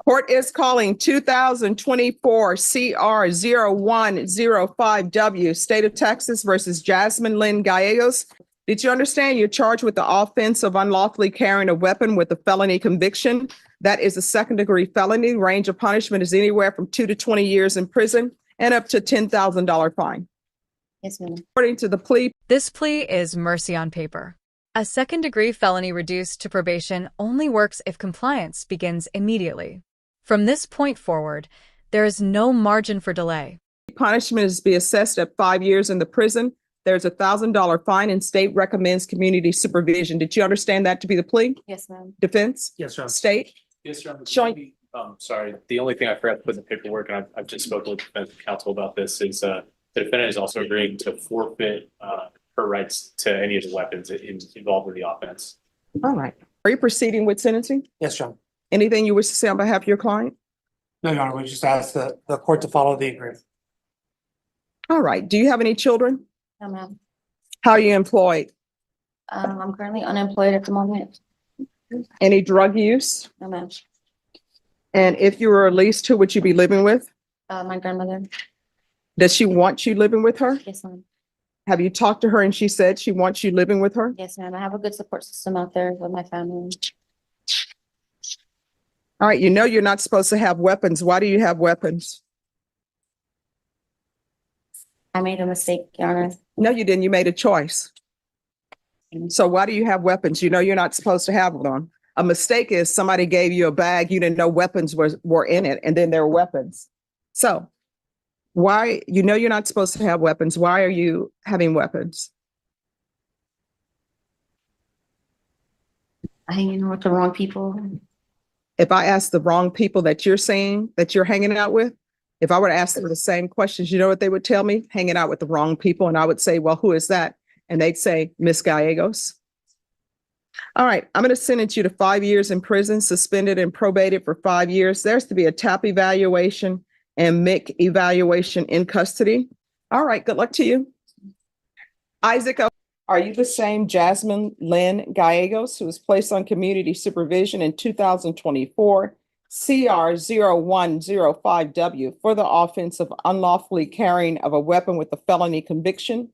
Court is calling 2024 CR 0105W, State of Texas versus Jasmine Lynn Gallegos. Did you understand you're charged with the offense of unlawfully carrying a weapon with a felony conviction? That is a second-degree felony. Range of punishment is anywhere from 2 to 20 years in prison and up to $10,000 fine. Yes, ma'am. According to the plea, this plea is mercy on paper. A second-degree felony reduced to probation only works if compliance begins immediately. From this point forward, there is no margin for delay. Punishment is to be assessed at 5 years in the prison. There's a $1,000 fine and state recommends community supervision. Did you understand that to be the plea? Yes, ma'am. Defense? Yes, Your Honor. State? Yes, Your Honor. Showing- Sorry, the only thing I forgot to put in the paperwork, and I've just spoken with the defense counsel about this, is the defendant is also agreeing to forfeit her rights to any of the weapons involved in the offense. All right. Are you proceeding with sentencing? Yes, Your Honor. Anything you wish to say on behalf of your client? No, Your Honor, we just asked the court to follow the agreement. All right. Do you have any children? No, ma'am. How are you employed? I'm currently unemployed at the moment. Any drug use? No, ma'am. And if you were released, who would you be living with? My grandmother. Does she want you living with her? Yes, ma'am. Have you talked to her and she said she wants you living with her? Yes, ma'am. I have a good support system out there with my family. All right. You know you're not supposed to have weapons. Why do you have weapons? I made a mistake, Your Honor. No, you didn't. You made a choice. So why do you have weapons? You know you're not supposed to have them. A mistake is somebody gave you a bag, you didn't know weapons were in it, and then there were weapons. So why, you know you're not supposed to have weapons. Why are you having weapons? I hanging out with the wrong people. If I ask the wrong people that you're saying that you're hanging out with, if I were to ask them the same questions, you know what they would tell me? Hanging out with the wrong people. And I would say, well, who is that? And they'd say, Miss Gallegos. All right, I'm going to sentence you to 5 years in prison, suspended and probated for 5 years. There's to be a TAP evaluation and MIC evaluation in custody. All right, good luck to you. Isaac, are you the same Jasmine Lynn Gallegos who was placed on community supervision in 2024 CR 0105W for the offense of unlawfully carrying of a weapon with a felony conviction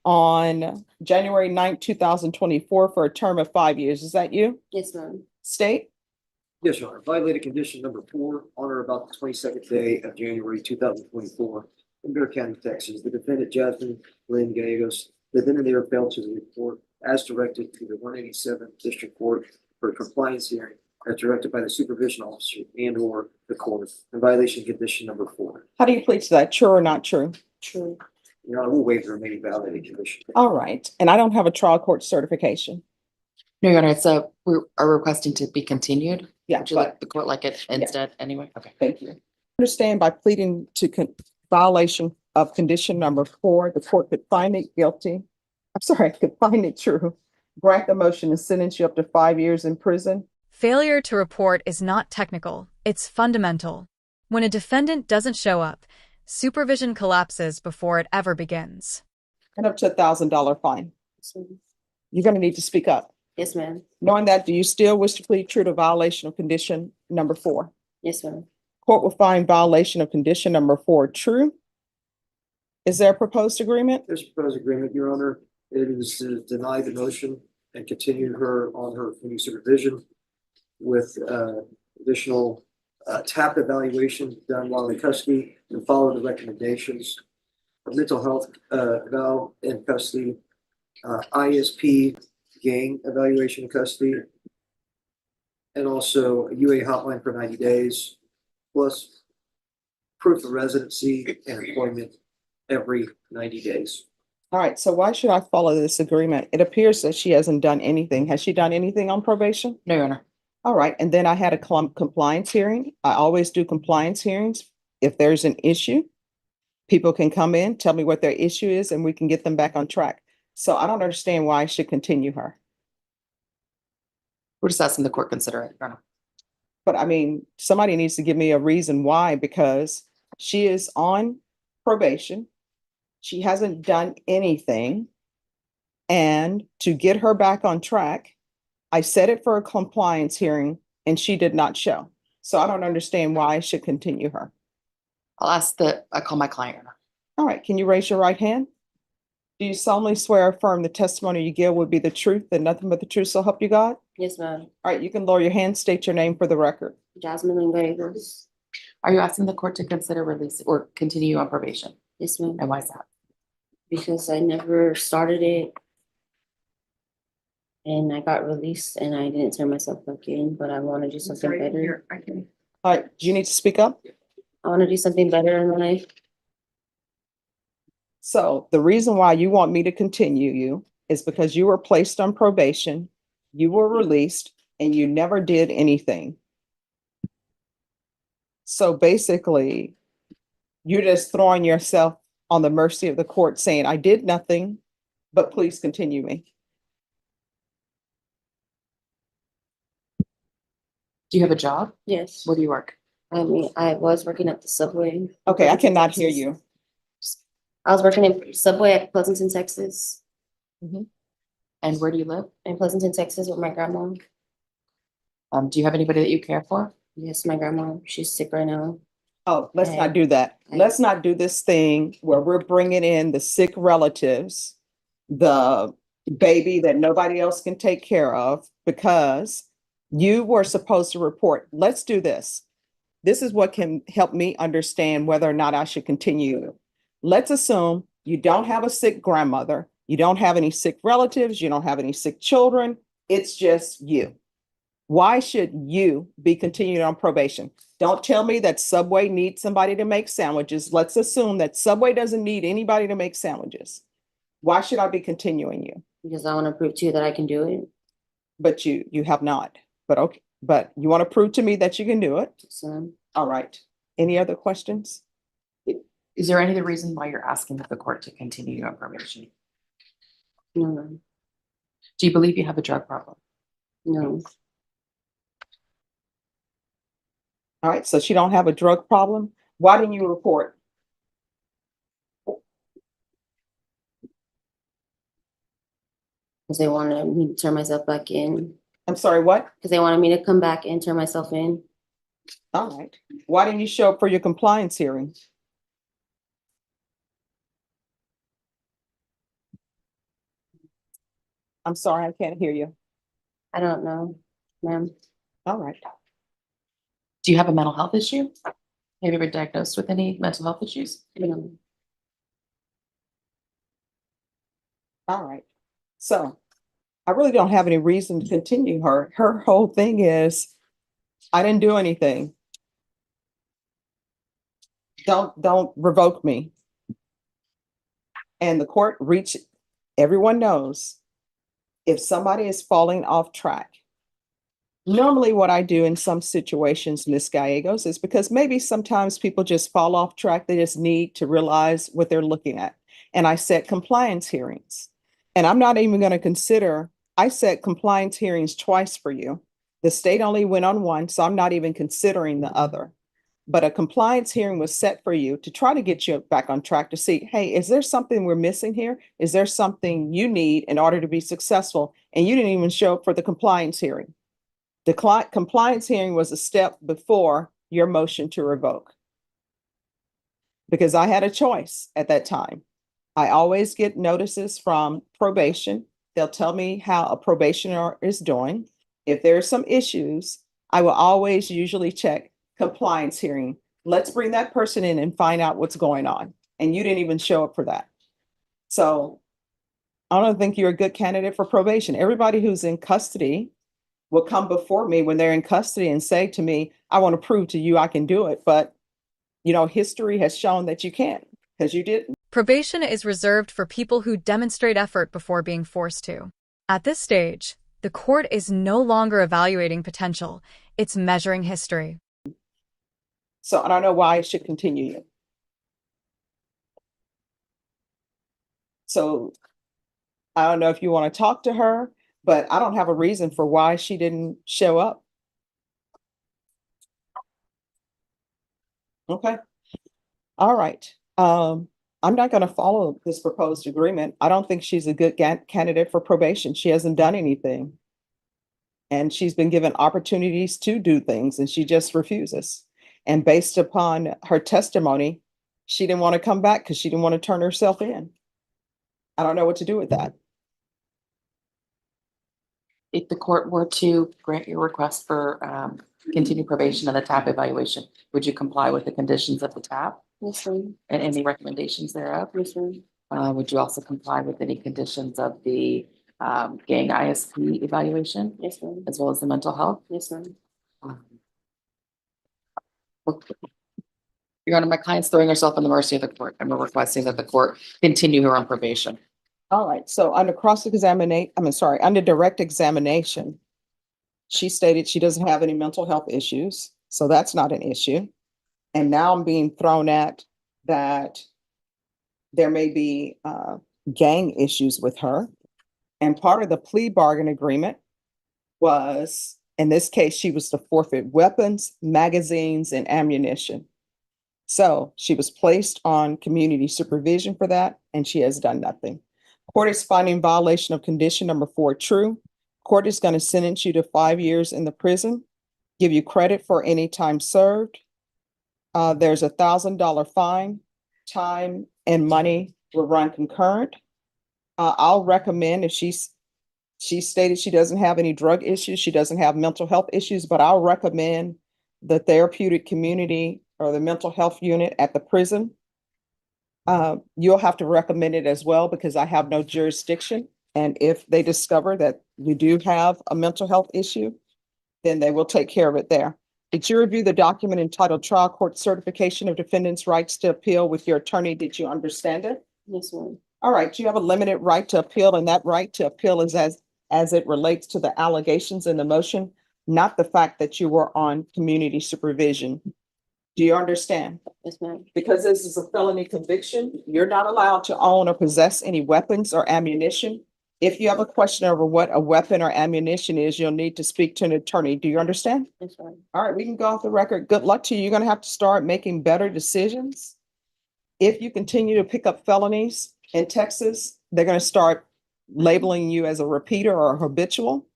on January 9th, 2024 for a term of 5 years? Is that you? Yes, ma'am. State? Yes, Your Honor. Violated condition number 4 on or about the 22nd day of January 2024 in Bear County, Texas. The defendant, Jasmine Lynn Gallegos, the then and there failed to report as directed to the 187th District Court for a compliance hearing as directed by the supervision officer and or the court in violation of condition number 4. How do you plead to that? True or not true? True. Your Honor, we'll waive the remaining validated condition. All right. And I don't have a trial court certification. No, Your Honor, it's we are requesting to be continued. Yeah, Would you but like the court like it instead anyway? Okay. thank you. Understand by pleading to violation of condition number 4, the court could find it guilty. I'm sorry, could find it true. Grant the motion and sentence you up to 5 years in prison. Failure to report is not technical, it's fundamental. When a defendant doesn't show up, supervision collapses before it ever begins. And up to $1,000 fine. You're going to need to speak up. Yes, ma'am. Knowing that, do you still wish to plead true to violation of condition number 4? Yes, ma'am. Court will find violation of condition number 4 true. Is there a proposed agreement? There's a proposed agreement, Your Honor. It is to deny the motion and continue her on her community supervision with additional TAP evaluation done while in custody and follow the recommendations of mental health eval in custody, ISP gang evaluation in custody, and also a UA hotline for 90 days, plus proof of residency and employment every 90 days. All right, so why should I follow this agreement? It appears that she hasn't done anything. Has she done anything on probation? No, Your Honor. All right, and then I had a compliance hearing. I always do compliance hearings. If there's an issue, people can come in, tell me what their issue is, and we can get them back on track. So I don't understand why I should continue her. We're just asking the court consider it, Your Honor. But I mean, somebody needs to give me a reason why, because she is on probation. She hasn't done anything. And to get her back on track, I set it for a compliance hearing and she did not show. So I don't understand why I should continue her. I call my client. All right, can you raise your right hand? Do you solemnly swear or affirm the testimony you give will be the truth and nothing but the truth, so help you God? Yes, ma'am. All right, you can lower your hand, state your name for the record. Jasmine unravels. Are you asking the court to consider release or continue on probation? Yes, ma'am. And why is that? Because I never started it. And I got released and I didn't turn myself back in, but I want to do something better. All right, do you need to speak up? I want to do something better in life. So the reason why you want me to continue you is because you were placed on probation, you were released, and you never did anything. So basically, you're just throwing yourself on the mercy of the court saying, I did nothing, but please continue me. Do you have a job? Yes. Where do you work? I mean, I was working at the Subway. Okay, I cannot hear you. I was working in Subway at Pleasanton, Texas. And where do you live? In Pleasanton, Texas with my grandma. Do you have anybody that you care for? Yes, my grandma. She's sick right now. Oh, let's Okay. not do that. Okay. Let's not do this thing where we're bringing in the sick relatives, the baby that nobody else can take care of, because you were supposed to report. Let's do this. This is what can help me understand whether or not I should continue. Let's assume you don't have a sick grandmother, you don't have any sick relatives, you don't have any sick children. It's just you. Why should you be continued on probation? Don't tell me that Subway needs somebody to make sandwiches. Let's assume that Subway doesn't need anybody to make sandwiches. Why should I be continuing you? Because I want to prove to you that I can do it. But you have not. But okay, but you want to prove to me that you can do it. So All right. Any other questions? Is there any other reason why you're asking the court to continue on probation? no, Do you believe you have a drug problem? no. All right, so she don't have a drug problem. Why didn't you report? Because they wanted me to turn myself back in. I'm sorry, what? Because they wanted me to come back and turn myself in. All right. Why didn't you show up for your compliance hearing? I'm sorry, I can't hear you. I don't know, ma'am. All right. Do you have a mental health issue? Have you ever been diagnosed with any mental health issues? No. All right. So I really don't have any reason to continue her. Her whole thing is, I didn't do anything. Don't revoke me. And the court reached, everyone knows, if somebody is falling off track, normally what I do in some situations, Ms. Gallegos, is because maybe sometimes people just fall off track. They just need to realize what they're looking at. And I set compliance hearings. And I'm not even going to consider, I set compliance hearings twice for you. The state only went on one, so I'm not even considering the other. But a compliance hearing was set for you to try to get you back on track to see, hey, is there something we're missing here? Is there something you need in order to be successful? And you didn't even show up for the compliance hearing. The compliance hearing was a step before your motion to revoke. Because I had a choice at that time. I always get notices from probation. They'll tell me how a probationer is doing. If there are some issues, I will always usually check compliance hearing. Let's bring that person in and find out what's going on. And you didn't even show up for that. So I don't think you're a good candidate for probation. Everybody who's in custody will come before me when they're in custody and say to me, I want to prove to you I can do it. But, you know, history has shown that you can't, because you didn't. Probation is reserved for people who demonstrate effort before being forced to. At this stage, the court is no longer evaluating potential, it's measuring history. So I don't know why I should continue you. So I don't know if you want to talk to her, but I don't have a reason for why she didn't show up. Okay. All right. I'm not going to follow this proposed agreement. I don't think she's a good candidate for probation. She hasn't done anything. And she's been given opportunities to do things and she just refuses. And based upon her testimony, she didn't want to come back because she didn't want to turn herself in. I don't know what to do with that. If the court were to grant your request for continued probation and the TAP evaluation, would you comply with the conditions of the TAP Yes, ma'am. and any recommendations thereof? Yes, ma'am. Would you also comply with any conditions of the gang ISP evaluation Yes, ma'am. as well as the mental health? Yes, ma'am. Your Honor, my client's throwing herself in the mercy of the court and we're requesting that the court continue her on probation. All right, so under under direct examination, she stated she doesn't have any mental health issues, so that's not an issue. And now I'm being thrown at that there may be gang issues with her. And part of the plea bargain agreement was, in this case, she was to forfeit weapons, magazines, and ammunition. So she was placed on community supervision for that, and she has done nothing. Court is finding violation of condition number 4 true. Court is going to sentence you to 5 years in the prison, give you credit for any time served. There's $1,000 fine. Time and money will run concurrent. I'll recommend, if she stated she doesn't have any drug issues, she doesn't have mental health issues, but I'll recommend the therapeutic community or the mental health unit at the prison. You'll have to recommend it as well because I have no jurisdiction. And if they discover that you do have a mental health issue, then they will take care of it there. Did you review the document entitled Trial Court Certification of Defendant's Rights to Appeal with your attorney? Did you understand it? Yes, ma'am. All right, you have a limited right to appeal, and that right to appeal is as it relates to the allegations in the motion, not the fact that you were on community supervision. Do you understand? Yes, ma'am. Because this is a felony conviction, you're not allowed to own or possess any weapons or ammunition. If you have a question over what a weapon or ammunition is, you'll need to speak to an attorney. Do you understand? Yes, ma'am. All right, we can go off the record. Good luck to you. You're going to have to start making better decisions. If you continue to pick up felonies in Texas, they're going to start labeling you as a repeater or a habitual.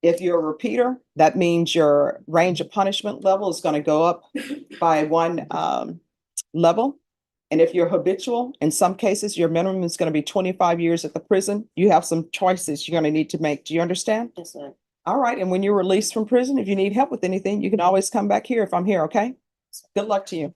If you're a repeater, that means your range of punishment level is going to go up by 1 level. And if you're habitual, in some cases, your minimum is going to be 25 years at the prison. You have some choices you're going to need to make. Do you understand? Yes, ma'am. All right. And when you're released from prison, if you need help with anything, you can always come back here if I'm here. Okay. Good luck to you.